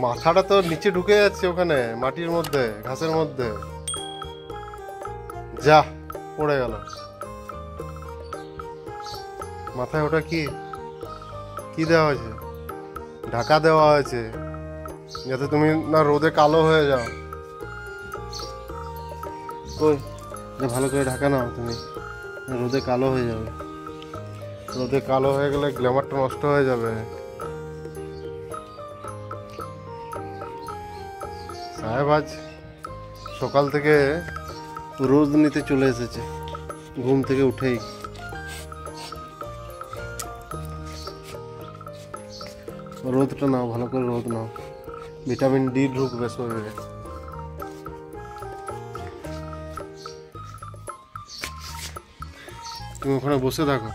মাথাটা তো নিচে ঢুকে যাচ্ছে ওখানে মাটির মধ্যে, ঘাসের মধ্যে। যা পড়ে গেল। মাথায় ওটা কি কি দেওয়া হয়েছে? ঢাকা দেওয়া হয়েছে যাতে তুমি না রোদে কালো হয়ে যাও। কই, ভালো করে ঢাকা নাও, তুমি রোদে কালো হয়ে যাবে। রোদে কালো হয়ে গেলে গ্ল্যামারটা নষ্ট হয়ে যাবে। সাহেব আজ সকাল থেকে রোদ নিতে চলে এসেছে, ঘুম থেকে উঠেই। রোদটা নাও, ভালো করে রোদ নাও, ভিটামিন ডি ঢুকবে শরীরে। তুমি ওখানে বসে থাকো।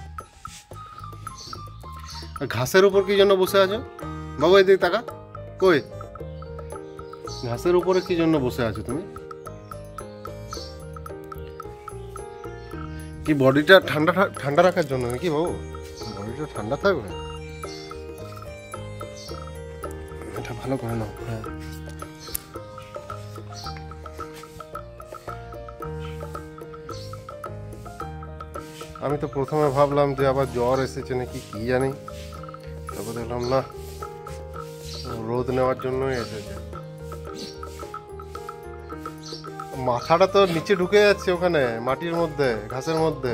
ঘাসের উপর কি জন্য বসে আছো বাবু? এদিকে তাকা। কই, ঘাসের উপরে কি জন্য বসে আছো তুমি? কি বডিটা ঠান্ডা ঠান্ডা রাখার জন্য নাকি বাবু? বডিটা ঠান্ডা থাকবে, এটা ভালো করে নাও। হ্যাঁ, আমি তো প্রথমে ভাবলাম যে আবার জ্বর এসেছে নাকি কি জানি, তারপর দেখলাম না, রোদ নেওয়ার জন্যই এসেছে। মাথাটা তো নিচে ঢুকে যাচ্ছে ওখানে মাটির মধ্যে, ঘাসের মধ্যে।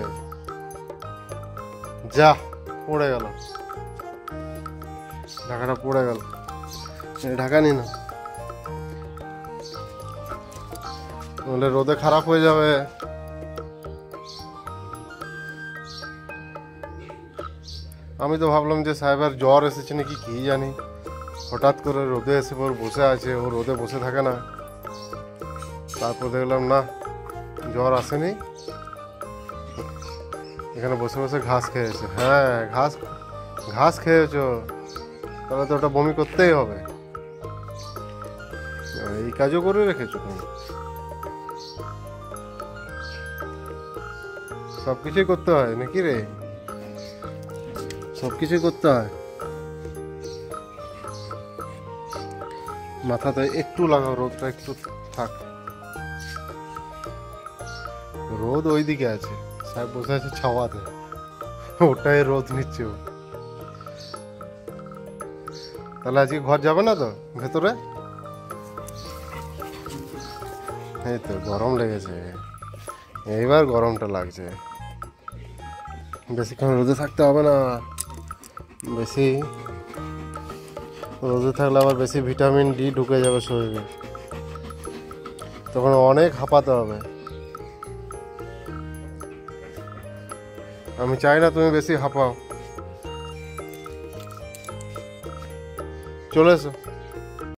যা পড়ে গেল, ঢাকাটা পড়ে গেল। ঢাকা নি না, নাহলে রোদে খারাপ হয়ে যাবে। আমি তো ভাবলাম যে সাহেবের জ্বর এসেছে নাকি কি জানি, হঠাৎ করে রোদে এসে পর বসে আছে। ও রোদে বসে থাকে না। তারপর দেখলাম না, জ্বর আসেনি, এখানে বসে বসে ঘাস খেয়েছে। হ্যাঁ, ঘাস খেয়েছো, তাহলে তো ওটা বমি করতেই হবে। এই কাজও করে রেখেছো তুমি। সবকিছুই করতে হয় নাকি রে? সবকিছুই করতে হয়। মাথাতে একটু লাগাও, রোদটা একটু থাক। রোদ ওইদিকে আছে, সাহেব বসে আছে ছাওয়াতে, ওটাই রোদ নিচ্ছে ও। তাহলে আজকে ঘর যাবে না তো ভেতরে? এই তো গরম লেগেছে, এইবার গরমটা লাগছে। বেশিক্ষণ রোদে থাকতে হবে না, বেশি রোদে থাকলে আবার বেশি ভিটামিন ডি ঢুকে যাবে শরীরে, তখন অনেক হাঁপাতে হবে। আমি চাই না তুমি বেশি হাঁপাও। চলে এসো।